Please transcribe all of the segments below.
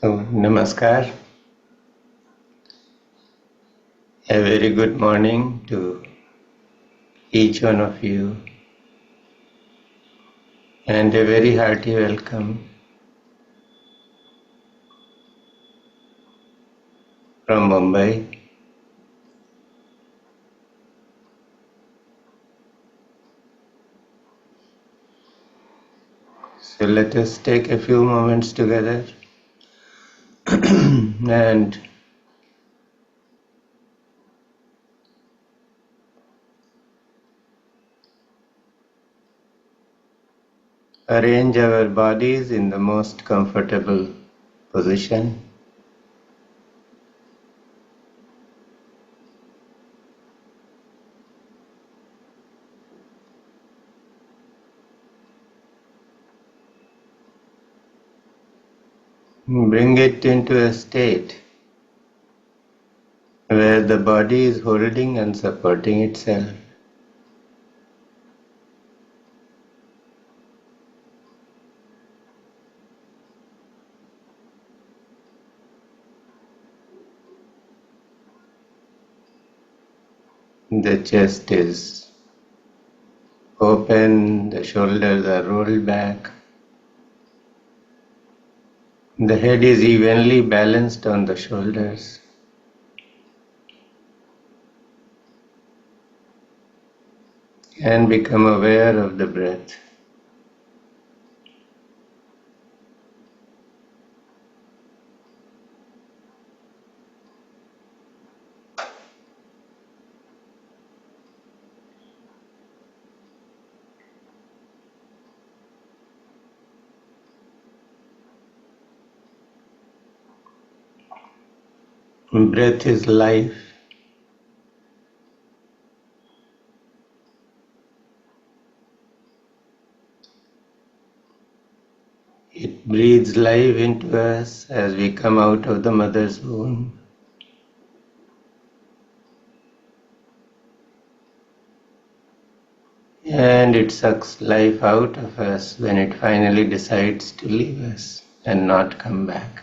Namaskar. A very good morning to each one of you, and a very hearty welcome from Mumbai. So let us take a few moments together and arrange our bodies in the most comfortable position. Bring it into a state where the body is holding and supporting itself. The chest is open, the shoulders are rolled back. The head is evenly balanced on the shoulders. And become aware of the breath. Breath is life. It breathes life into us as we come out of the mother's womb. And it sucks life out of us when it finally decides to leave us and not come back.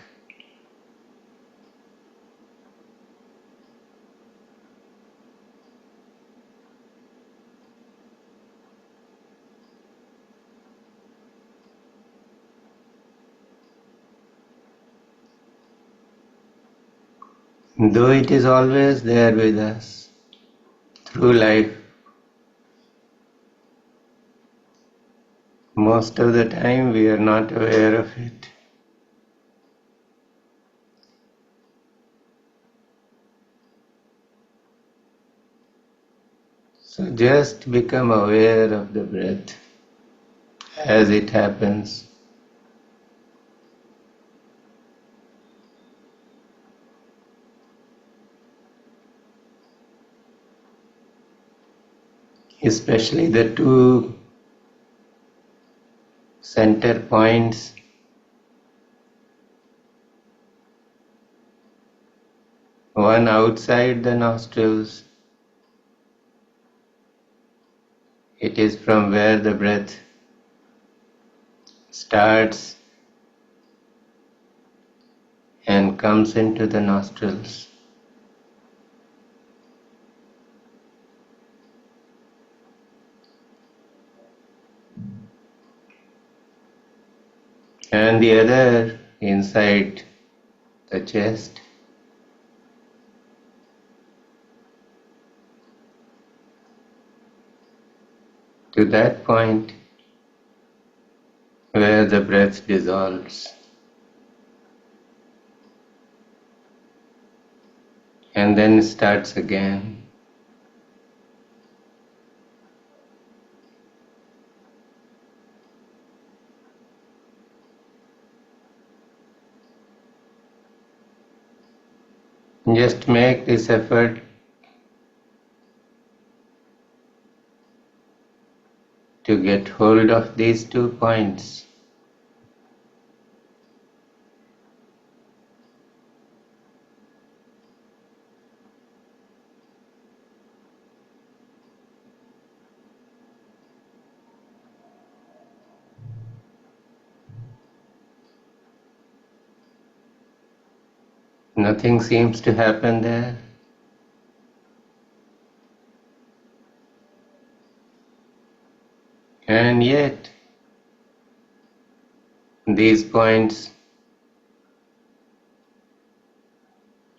Though it is always there with us through life, most of the time we are not aware of it. So just become aware of the breath as it happens. Especially the two center points, one outside the nostrils. It is from where the breath starts and comes into the nostrils. And the other inside the chest. To that point where the breath dissolves. And then starts again. Just make this effort to get hold of these 2 points. Nothing seems to happen there. And yet, these points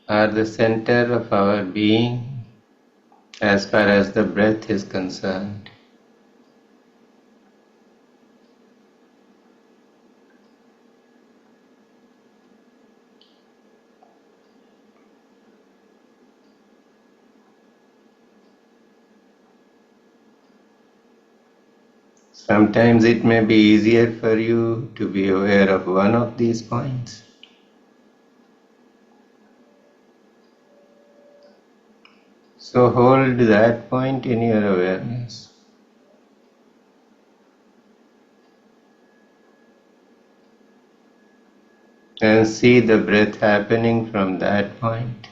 are the center of our being as far as the breath is concerned. Sometimes it may be easier for you to be aware of one of these points. So hold that point in your awareness. And see the breath happening from that point.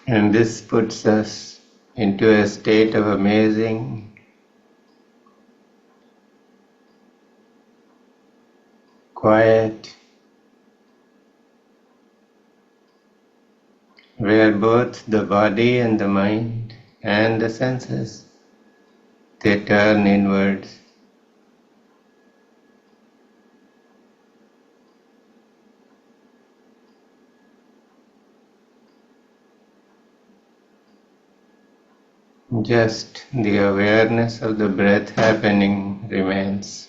And this puts us into a state of amazing quiet, where both the body and the mind and the senses, they turn inwards. Just the awareness of the breath happening remains.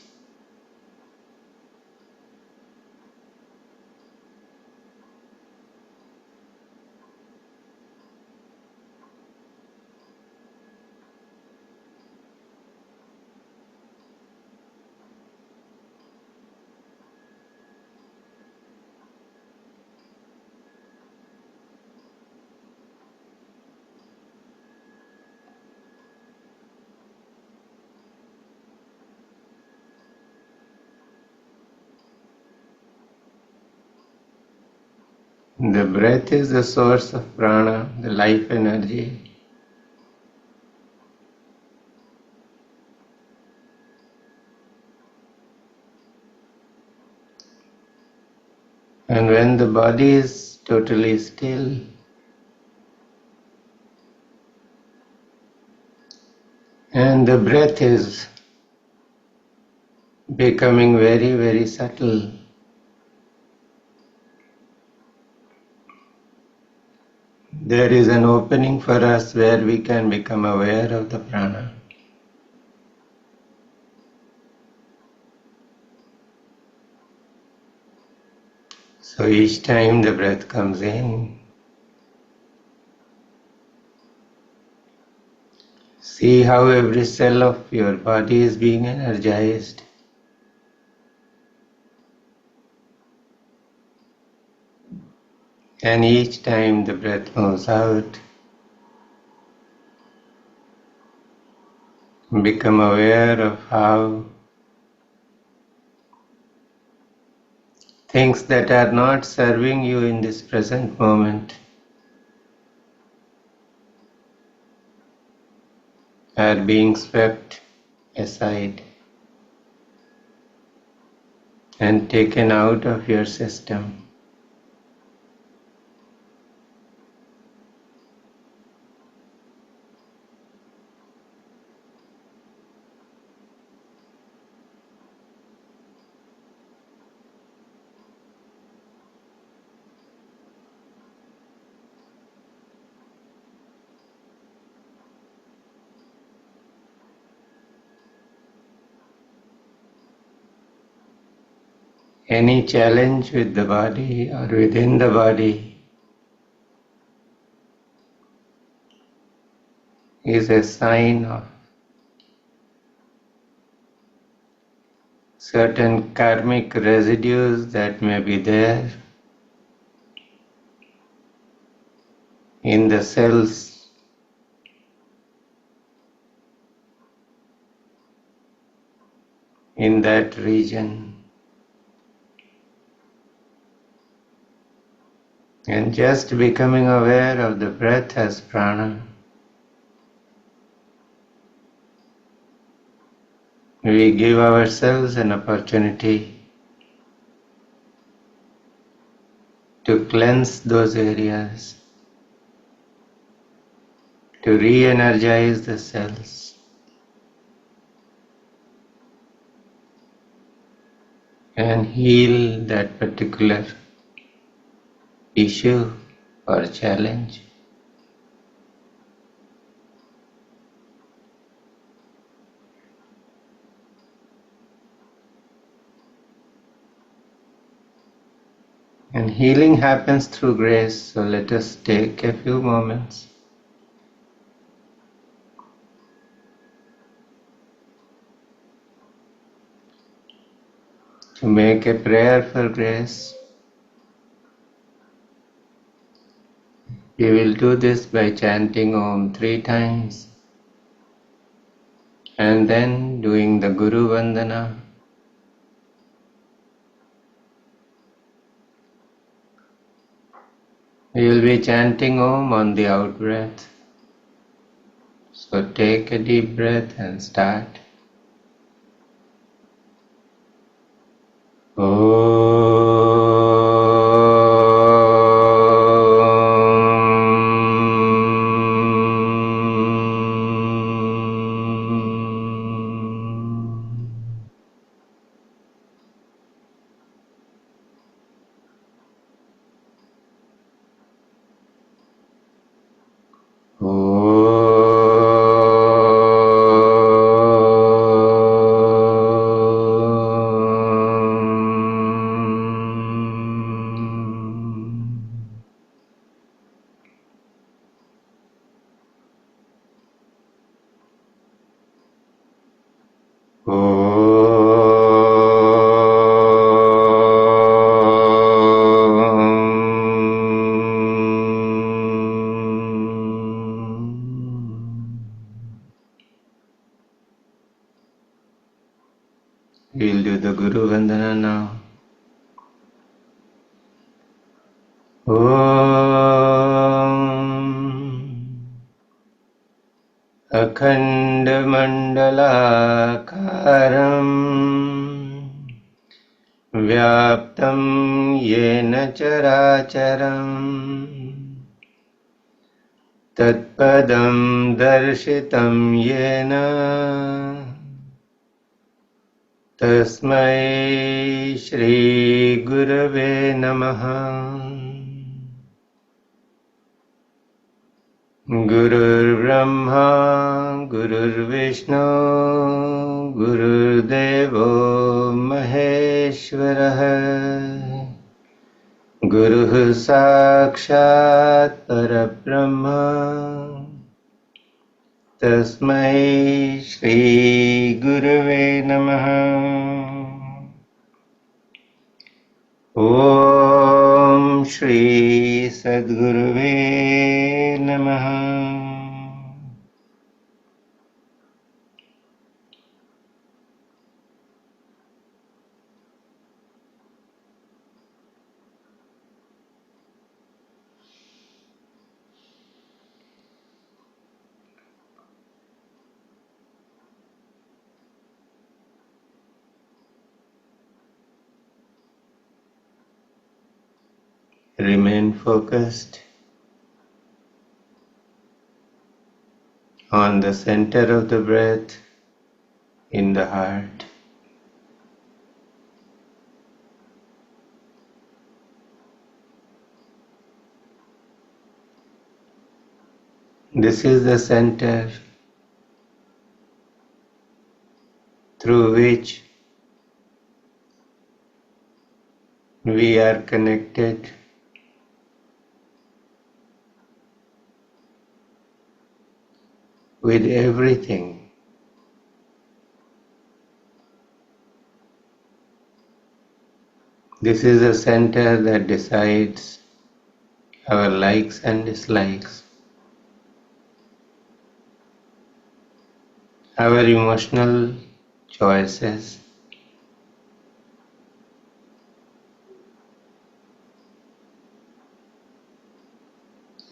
The breath is the source of prana, the life energy. And when the body is totally still, and the breath is becoming very, very subtle, there is an opening for us where we can become aware of the prana. So each time the breath comes in, see how every cell of your body is being energized. And each time the breath moves out, become aware of how things that are not serving you in this present moment are being swept aside and taken out of your system. Any challenge with the body or within the body is a sign of certain karmic residues that may be there in the cells in that region. And just becoming aware of the breath as prana, we give ourselves an opportunity to cleanse those areas, to re-energize the cells, and heal that particular issue or challenge. And healing happens through grace, so let us take a few moments to make a prayer for grace. We will do this by chanting Om 3 times and then doing the Guru Vandana. We will be chanting Om on the out breath. So take a deep breath and start. We'll do the Guru Vandana now. Om Akhandamandalakaram Vyaptam Yena Characharam Tatpadam Darshitam Yena Tasmai Shri Gurave Namaha. Gurur Brahma, Gurur Vishnu, Gurur Devo Maheshwaraha, Guru Sakshat Parabrahma, Tasmai Shri Gurave Namaha. Om Shri Sadgurave Namaha. Remain focused on the center of the breath in the heart. This is the center through which we are connected with everything. This is the center that decides our likes and dislikes, our emotional choices,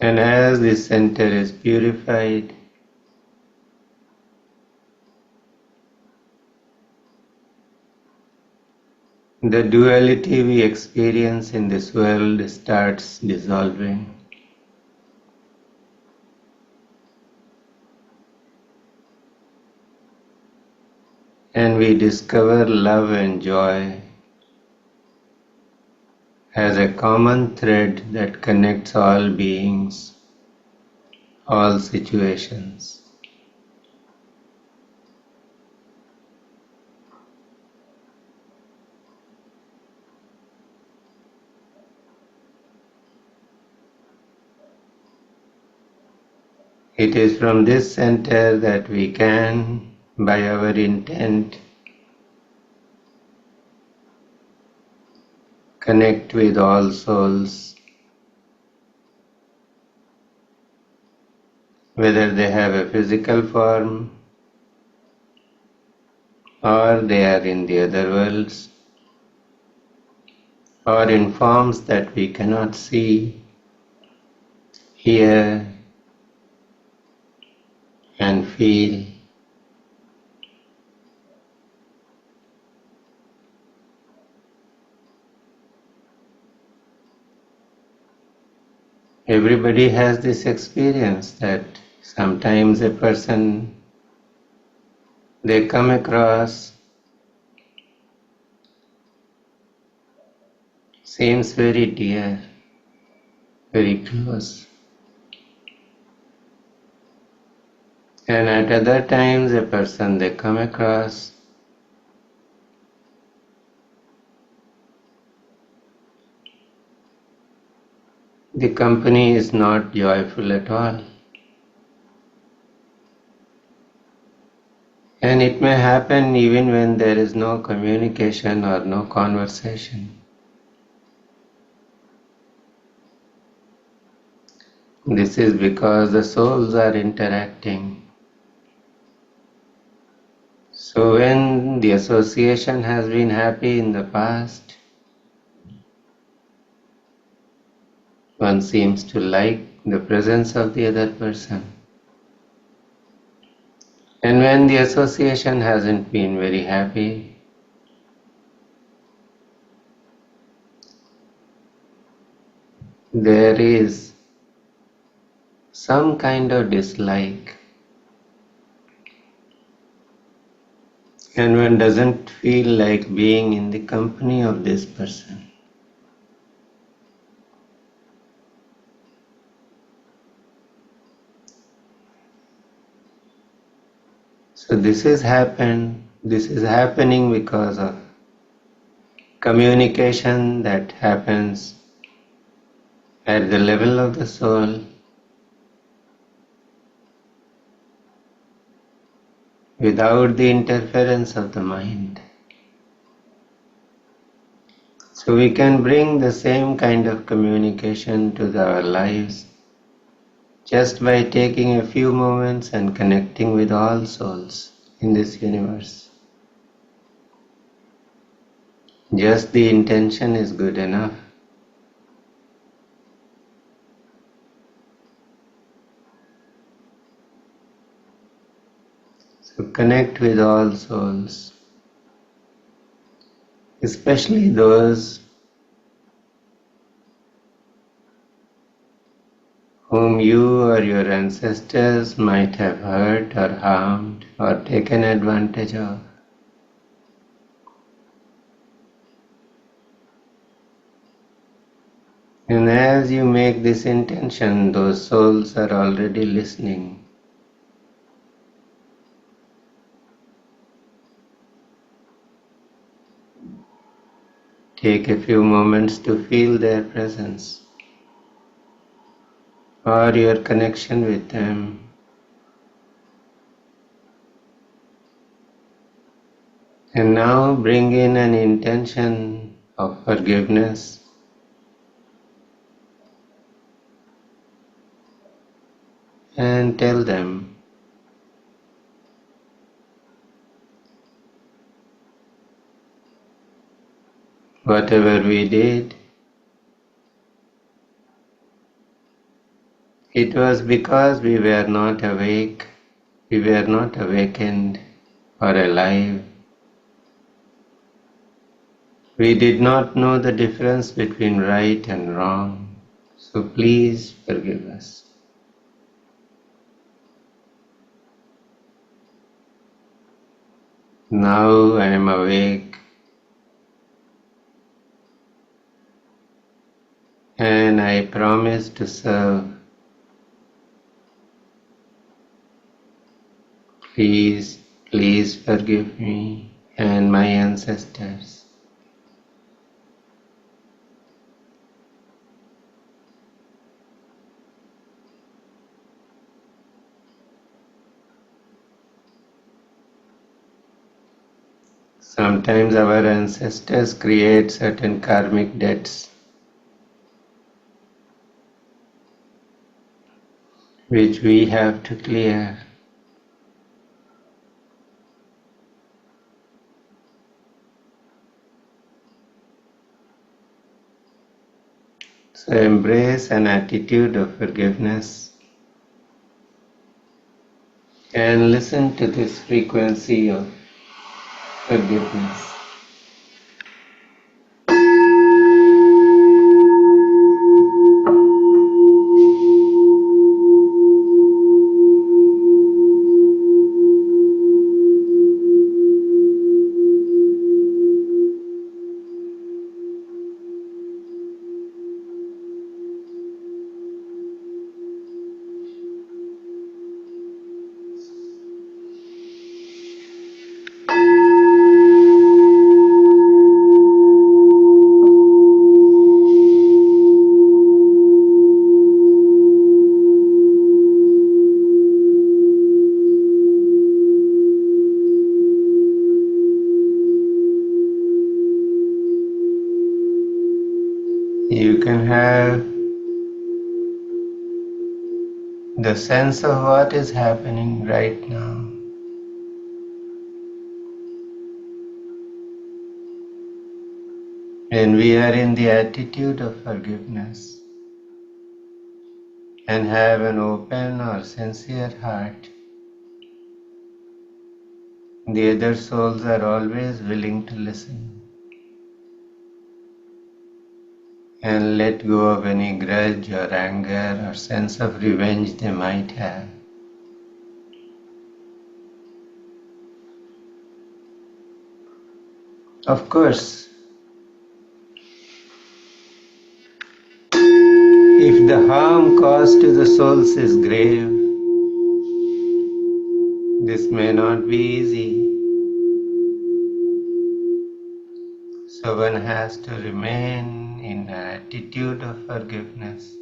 And as this center is purified, the duality we experience in this world starts dissolving. And we discover love and joy as a common thread that connects all beings, all situations. It is from this center that we can, by our intent, connect with all souls, whether they have a physical form or they are in the other worlds or in forms that we cannot see, hear and feel. Everybody has this experience that sometimes a person they come across seems very dear, very close. And at other times a person they come across the company is not joyful at all. And it may happen even when there is no communication or no conversation. This is because the souls are interacting. So when the association has been happy in the past, one seems to like the presence of the other person. And when the association hasn't been very happy, there is some kind of dislike, and one doesn't feel like being in the company of this person. So this is happening because of communication that happens at the level of the soul without the interference of the mind. So we can bring the same kind of communication to our lives just by taking a few moments and connecting with all souls in this universe. Just the intention is good enough. So connect with all souls, especially those whom you or your ancestors might have hurt or harmed or taken advantage of. And as you make this intention, those souls are already listening. Take a few moments to feel their presence or your connection with them. And now bring in an intention of forgiveness and tell them, whatever we did, It was because we were not awake, we were not awakened or alive. We did not know the difference between right and wrong. So please forgive us. Now I am awake and I promise to serve. Please, please forgive me and my ancestors. Sometimes our ancestors create certain karmic debts which we have to clear. So embrace an attitude of forgiveness and listen to this frequency of forgiveness. You can have the sense of what is happening right now. When we are in the attitude of forgiveness and have an open or sincere heart, the other souls are always willing to listen and let go of any grudge or anger or sense of revenge they might have. Of course, if the harm caused to the souls is grave, this may not be easy. So one has to remain in an attitude of forgiveness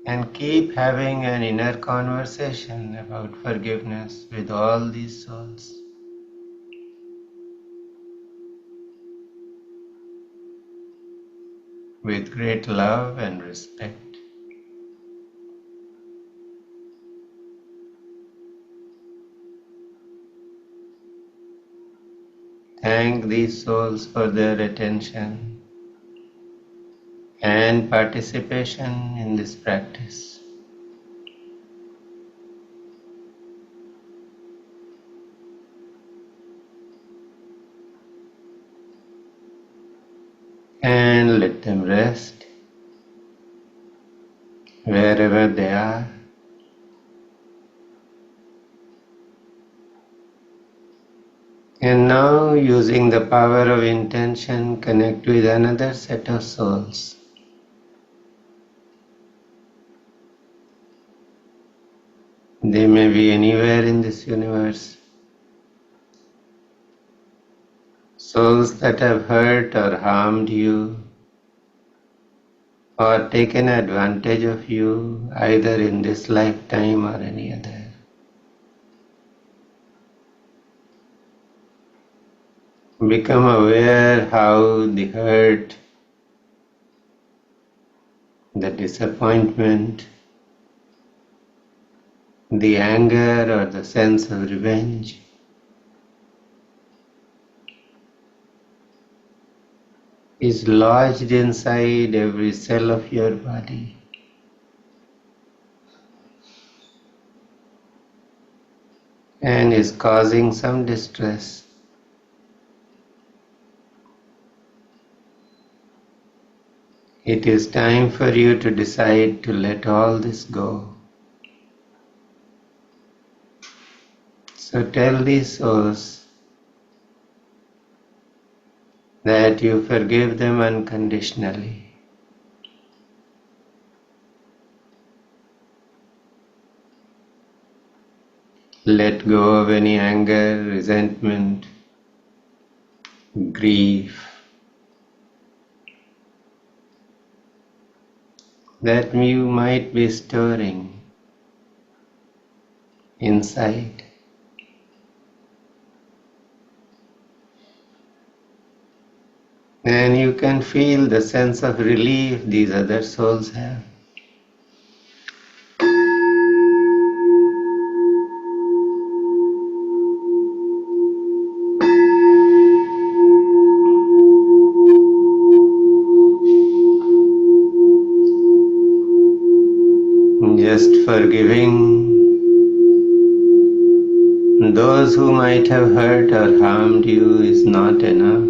and keep having an inner conversation about forgiveness with all these souls. With great love and respect. Thank these souls for their attention and participation in this practice. And let them rest wherever they are. And now, using the power of intention, connect with another set of souls. They may be anywhere in this universe. Souls that have hurt or harmed you, or taken advantage of you, either in this lifetime or any other. Become aware how the hurt, the disappointment, the anger or the sense of revenge is lodged inside every cell of your body. And is causing some distress. It is time for you to decide to let all this go. So tell these souls that you forgive them unconditionally. Let go of any anger, resentment, grief that you might be storing inside. And you can feel the sense of relief these other souls have. Just forgiving those who might have hurt or harmed you is not enough.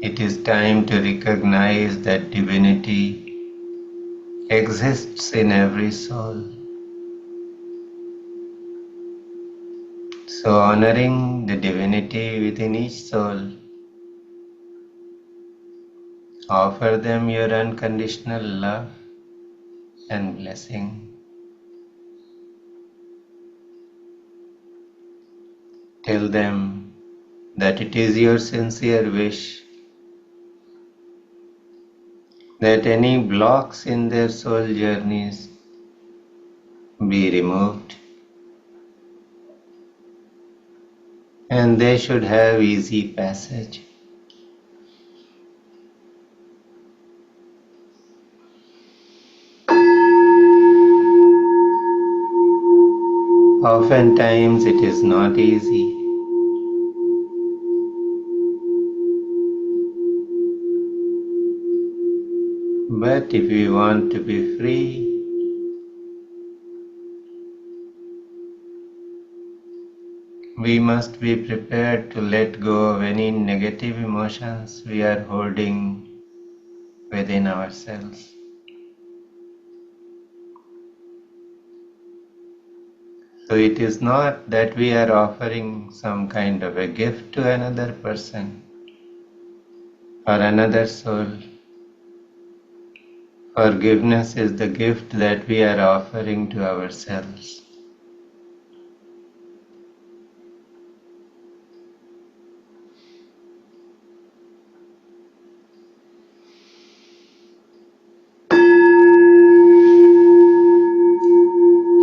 It is time to recognize that divinity exists in every soul. So honoring the divinity within each soul, offer them your unconditional love and blessing. Tell them that it is your sincere wish that any blocks in their soul journeys be removed and they should have easy passage. Oftentimes it is not easy, but if we want to be free, we must be prepared to let go of any negative emotions we are holding within ourselves. So it is not that we are offering some kind of a gift to another person or another soul. Forgiveness is the gift that we are offering to ourselves.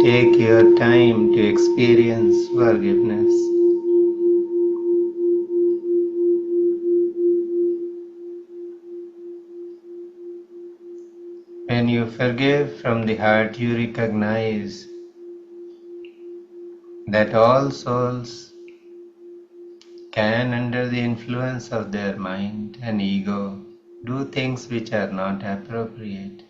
Take your time to experience forgiveness. When you forgive from the heart, you recognize that all souls can, under the influence of their mind and ego, do things which are not appropriate.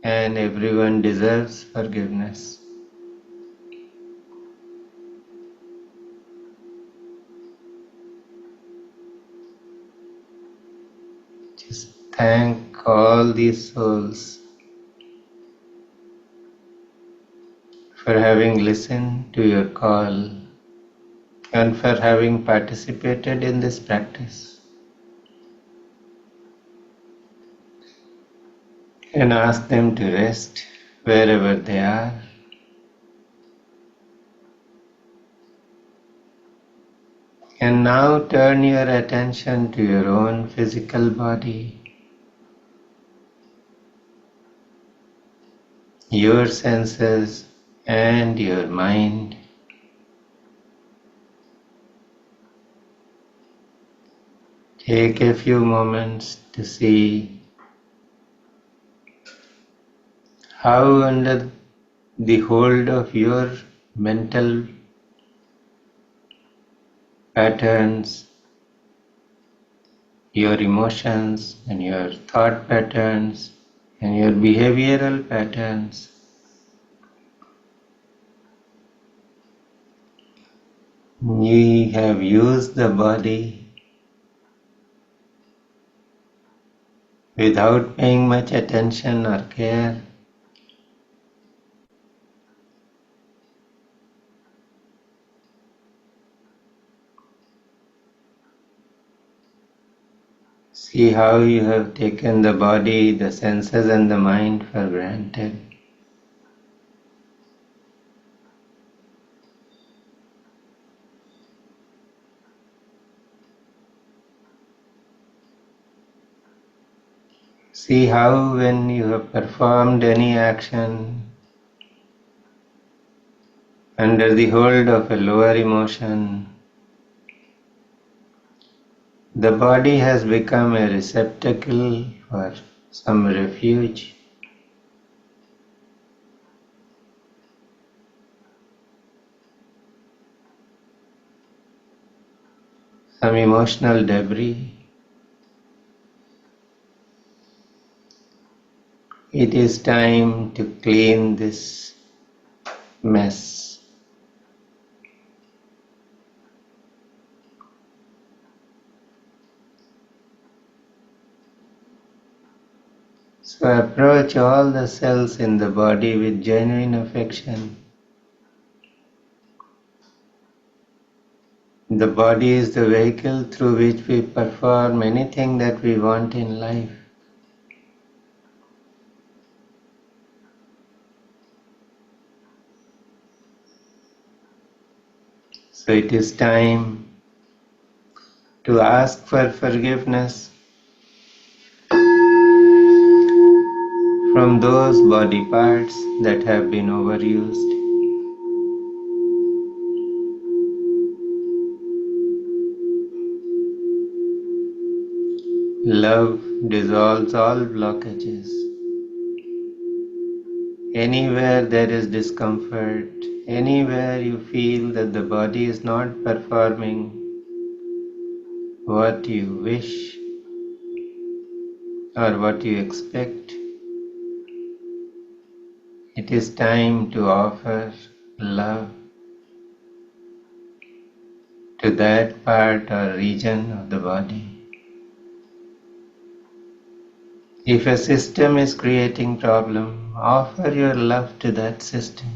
And everyone deserves forgiveness. Just thank all these souls for having listened to your call and for having participated in this practice. And ask them to rest wherever they are. And now turn your attention to your own physical body, your senses and your mind. Take a few moments to see how under the hold of your mental patterns, your emotions and your thought patterns and your behavioral patterns, we have used the body without paying much attention or care. See how you have taken the body, the senses and the mind for granted. See how when you have performed any action under the hold of a lower emotion, the body has become a receptacle for some refuge, some emotional debris. It is time to clean this mess. So approach all the cells in the body with genuine affection. The body is the vehicle through which we perform anything that we want in life. So it is time to ask for forgiveness from those body parts that have been overused. Love dissolves all blockages. Anywhere there is discomfort, anywhere you feel that the body is not performing what you wish or what you expect, it is time to offer love to that part or region of the body. If a system is creating problem, offer your love to that system.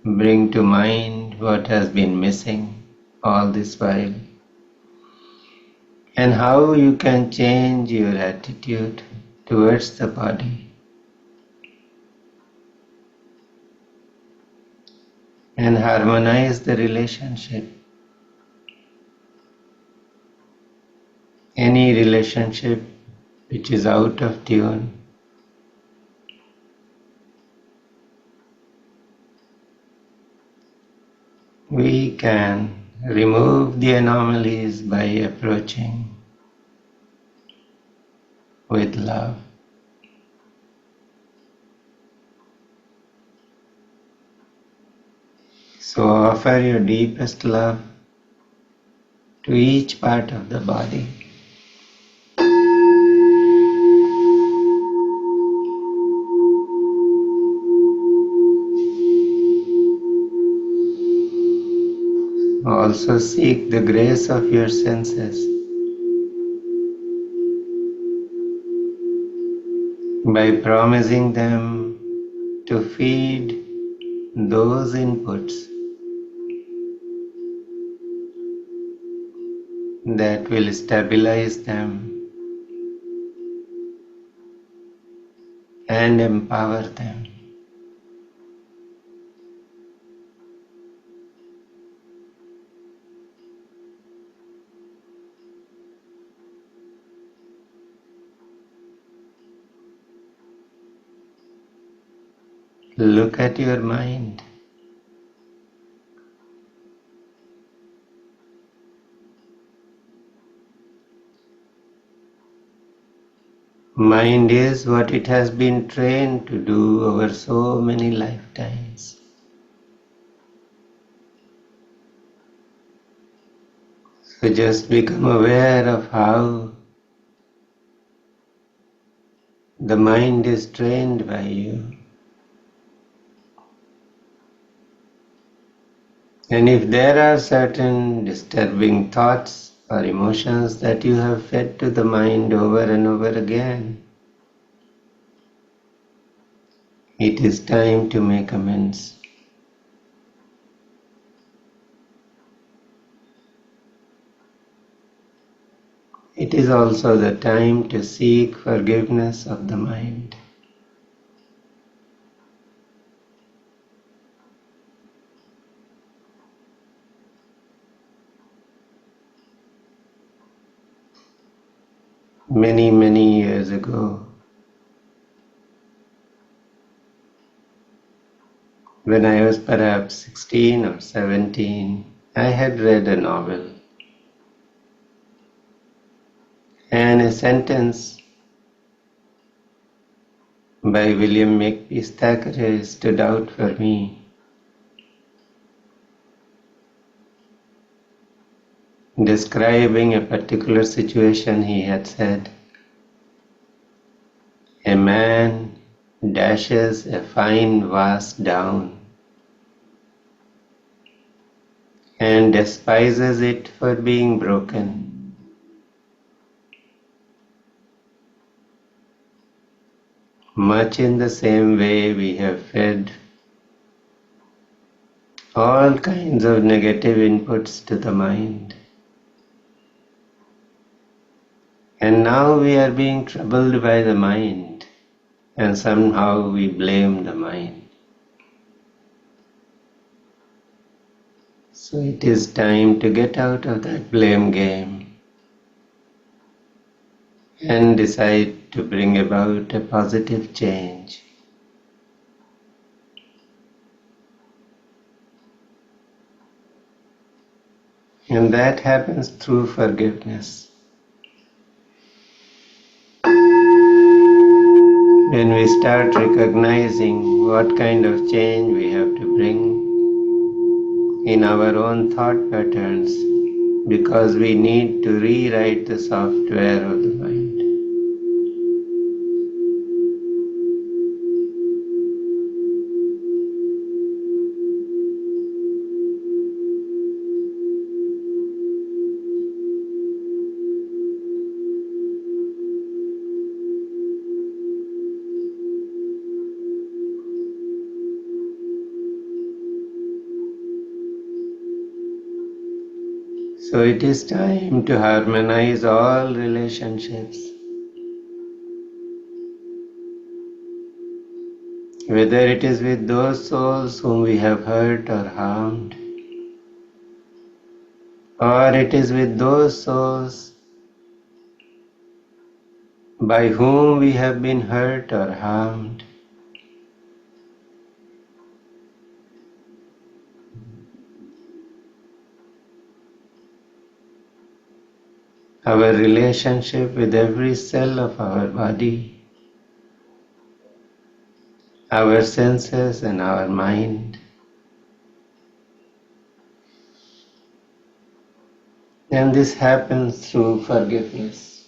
Bring to mind what has been missing all this while and how you can change your attitude towards the body and harmonize the relationship. Any relationship which is out of tune, we can remove the anomalies by approaching with love. So offer your deepest love to each part of the body. Also seek the grace of your senses by promising them to feed those inputs that will stabilize them and empower them. Look at your mind. Mind is what it has been trained to do over so many lifetimes. So just become aware of how the mind is trained by you. And if there are certain disturbing thoughts or emotions that you have fed to the mind over and over again, it is time to make amends. It is also the time to seek forgiveness of the mind. Many, many years ago, when I was perhaps 16 or 17, I had read a novel, and a sentence by William Makepeace Thackeray stood out for me. Describing a particular situation, he had said, "A man dashes a fine vase down and despises it for being broken. Much in the same way we have fed all kinds of negative inputs to the mind. And now we are being troubled by the mind, and somehow we blame the mind. So it is time to get out of that blame game and decide to bring about a positive change." And that happens through forgiveness. When we start recognizing what kind of change we have to bring in our own thought patterns, because we need to rewrite the software of the mind. So it is time to harmonize all relationships, whether it is with those souls whom we have hurt or harmed, or it is with those souls by whom we have been hurt or harmed. Our relationship with every cell of our body, our senses and our mind. And this happens through forgiveness.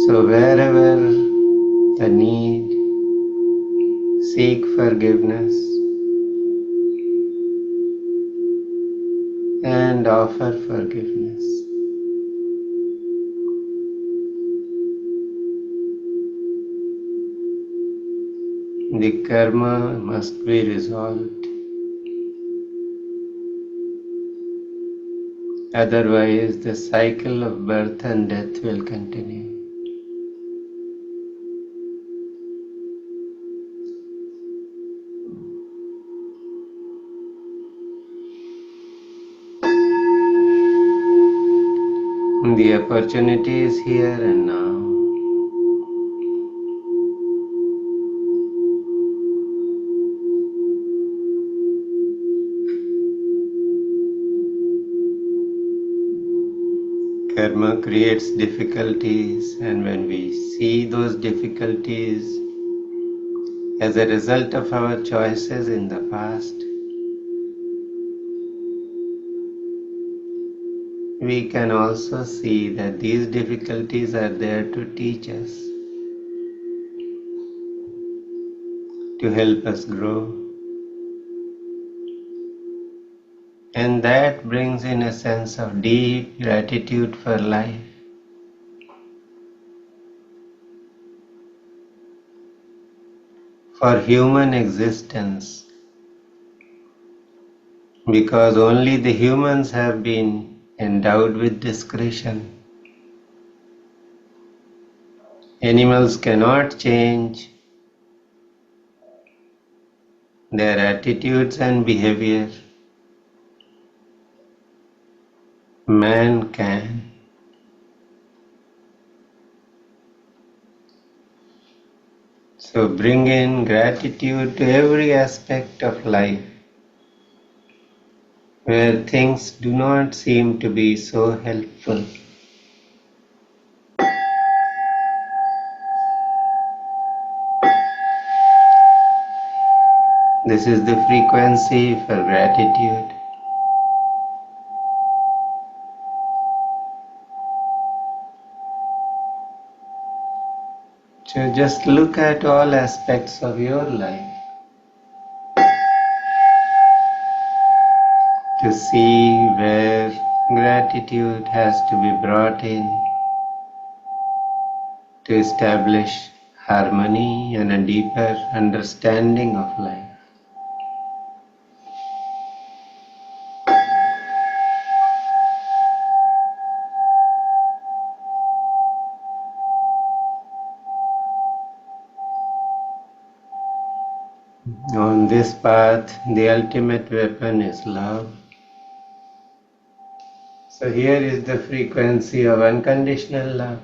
So wherever the need, seek forgiveness and offer forgiveness. The karma must be resolved. Otherwise, the cycle of birth and death will continue. The opportunity is here and now. Karma creates difficulties, and when we see those difficulties as a result of our choices in the past, we can also see that these difficulties are there to teach us, to help us grow. And that brings in a sense of deep gratitude for life. For human existence, because only the humans have been endowed with discretion. Animals cannot change their attitudes and behavior. Man can. So bring in gratitude to every aspect of life where things do not seem to be so helpful. This is the frequency for gratitude. So just look at all aspects of your life to see where gratitude has to be brought in to establish harmony and a deeper understanding of life. On this path, the ultimate weapon is love. So here is the frequency of unconditional love.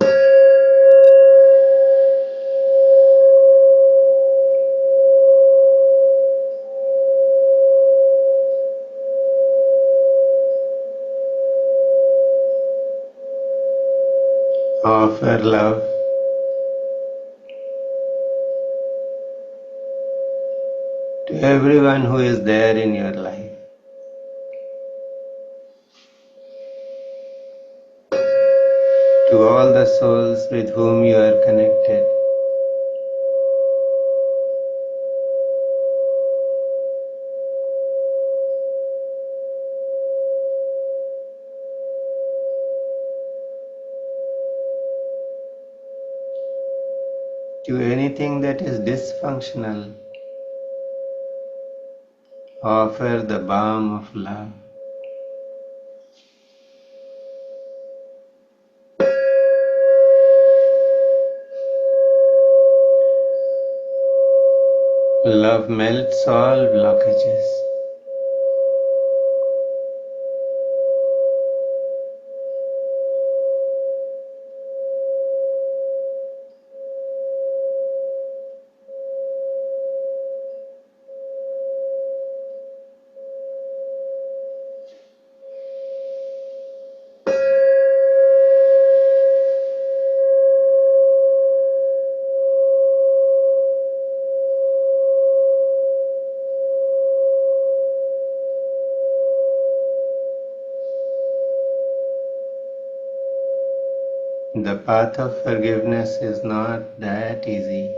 Offer love to everyone who is there in your life. To all the souls with whom you are connected. To anything that is dysfunctional, offer the balm of love. Love melts all blockages. The path of forgiveness is not that easy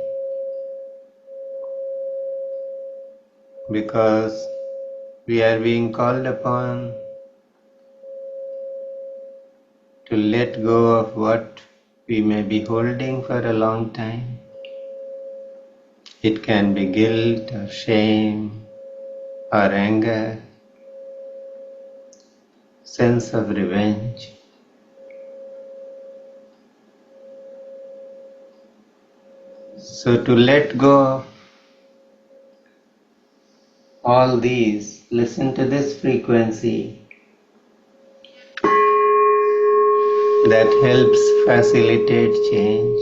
because we are being called upon to let go of what we may be holding for a long time. It can be guilt or shame or anger, sense of revenge. So to let go of all these, listen to this frequency that helps facilitate change.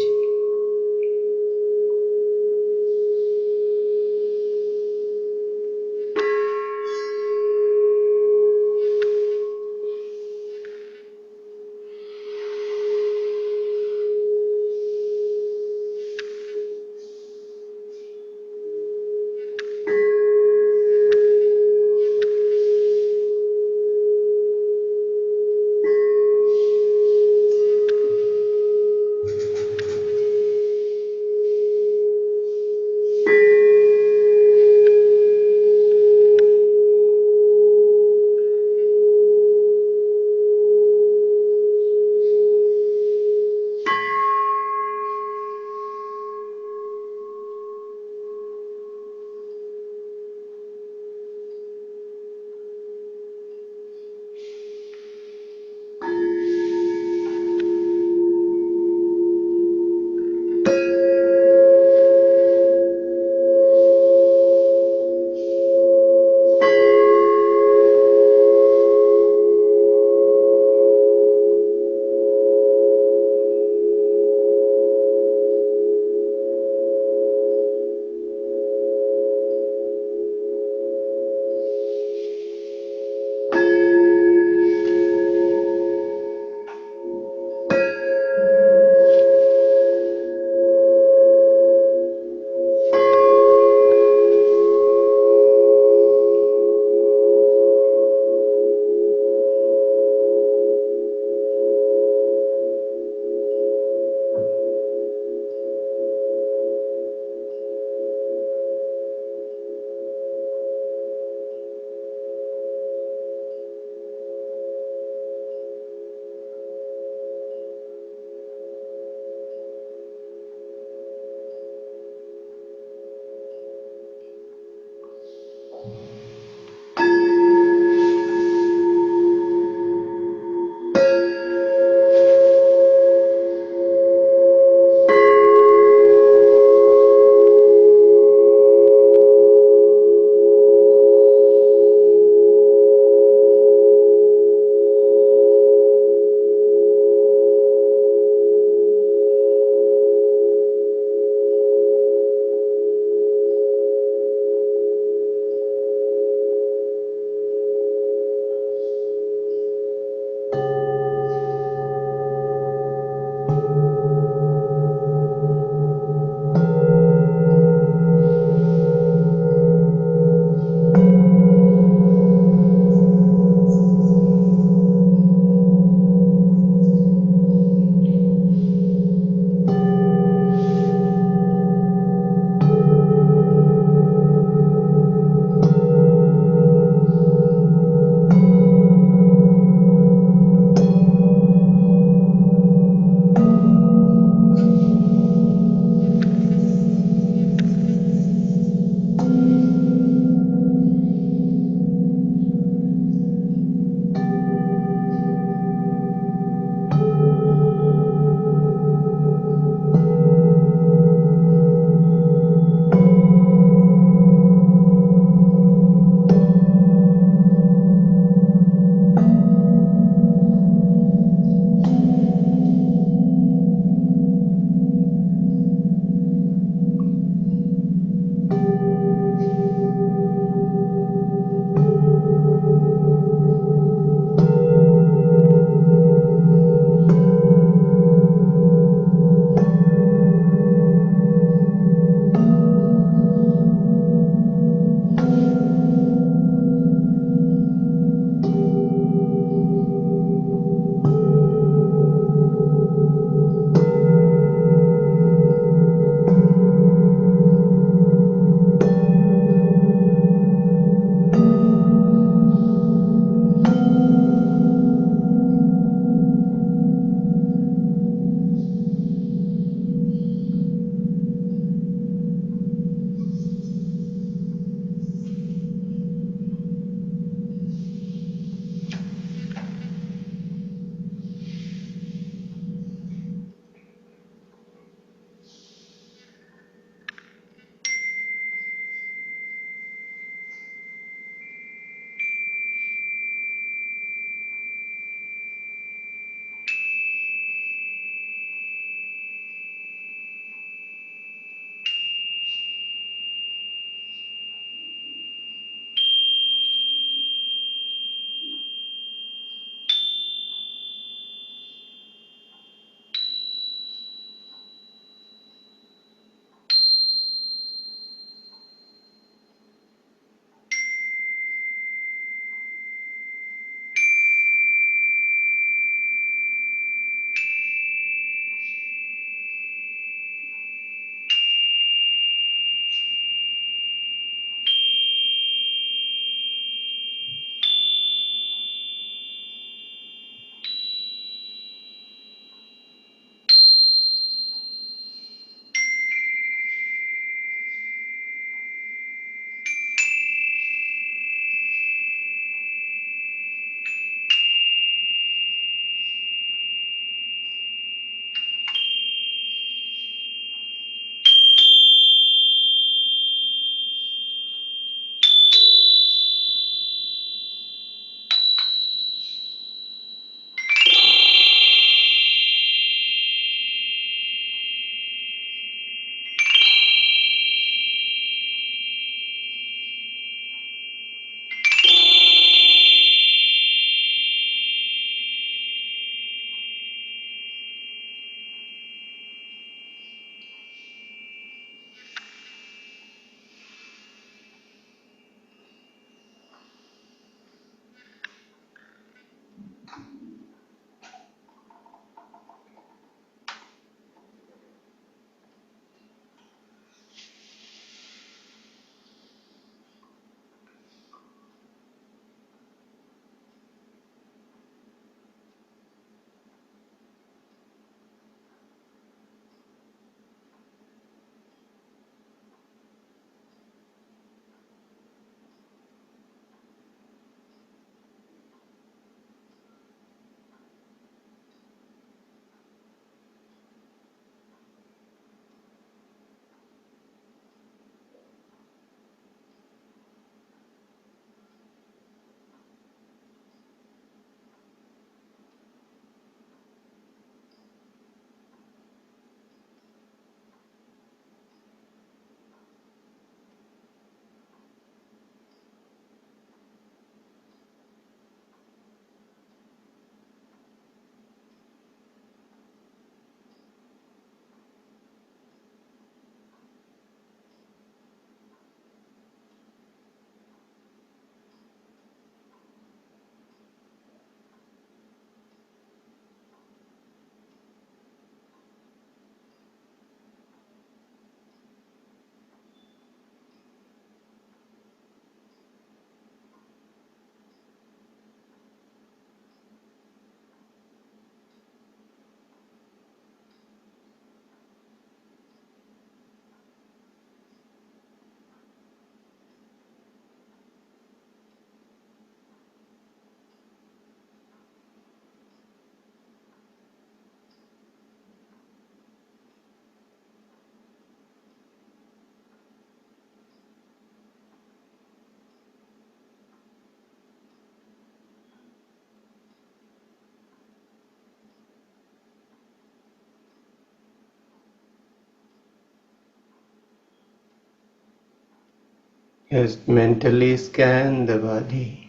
Just mentally scan the body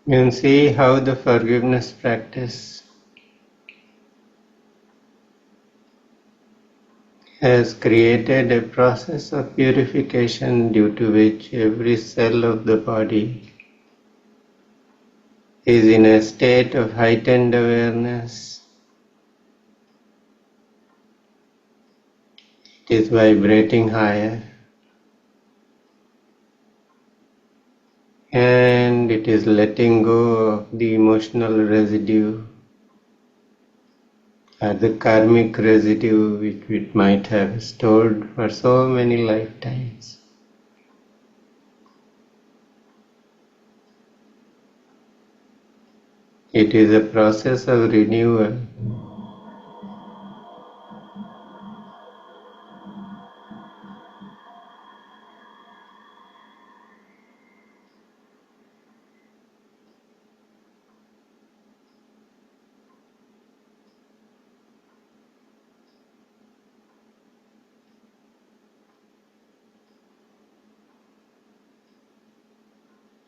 and see how the forgiveness practice has created a process of purification due to which every cell of the body is in a state of heightened awareness. It is vibrating higher and it is letting go of the emotional residue or the karmic residue which it might have stored for so many lifetimes. It is a process of renewal.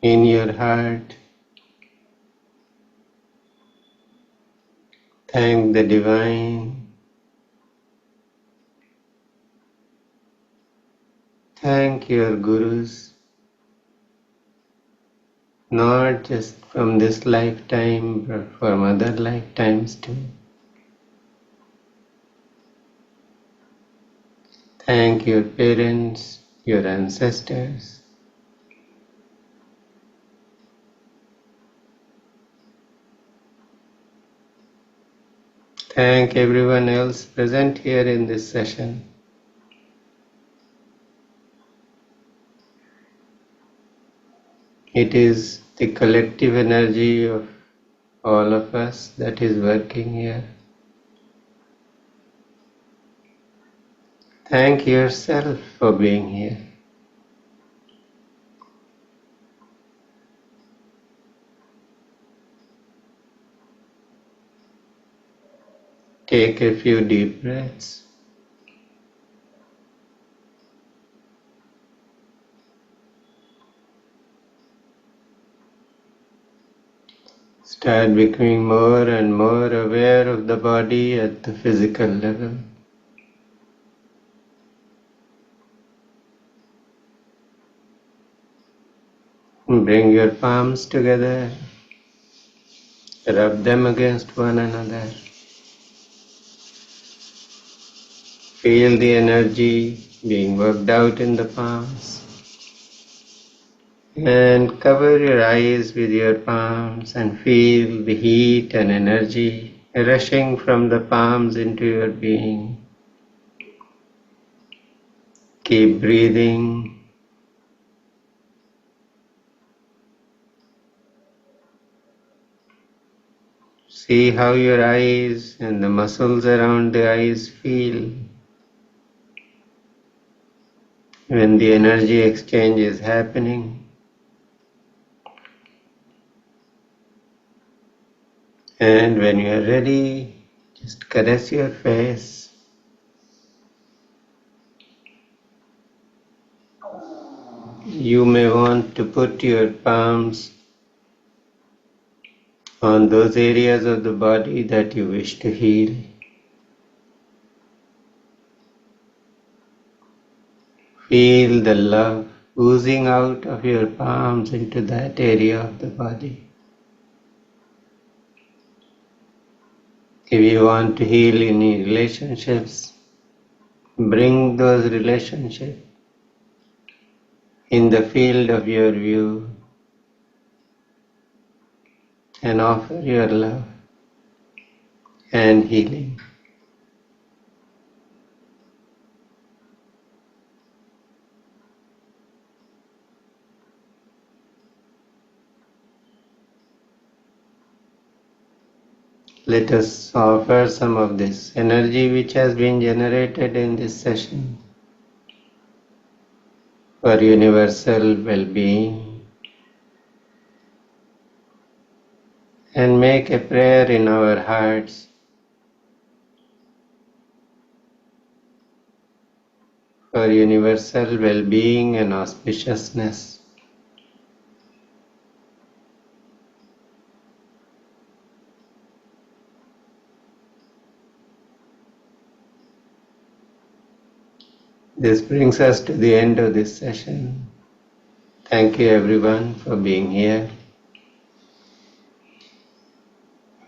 In your heart, thank the Divine, thank your Gurus, not just from this lifetime but from other lifetimes too. Thank your parents, your ancestors. Thank everyone else present here in this session. It is the collective energy of all of us that is working here. Thank yourself for being here. Take a few deep breaths. Start becoming more and more aware of the body at the physical level. Bring your palms together. Rub them against one another. Feel the energy being worked out in the palms. And cover your eyes with your palms and feel the heat and energy rushing from the palms into your being. Keep breathing. See how your eyes and the muscles around the eyes feel when the energy exchange is happening. And when you are ready, just caress your face. You may want to put your palms on those areas of the body that you wish to heal. Feel the love oozing out of your palms into that area of the body. If you want to heal any relationships, bring those relationships in the field of your view and offer your love and healing. Let us offer some of this energy which has been generated in this session for universal well-being and make a prayer in our hearts for for universal well-being and auspiciousness. This brings us to the end of this session. Thank you everyone for being here.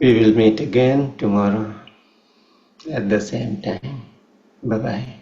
We will meet again tomorrow at the same time. Bye-bye.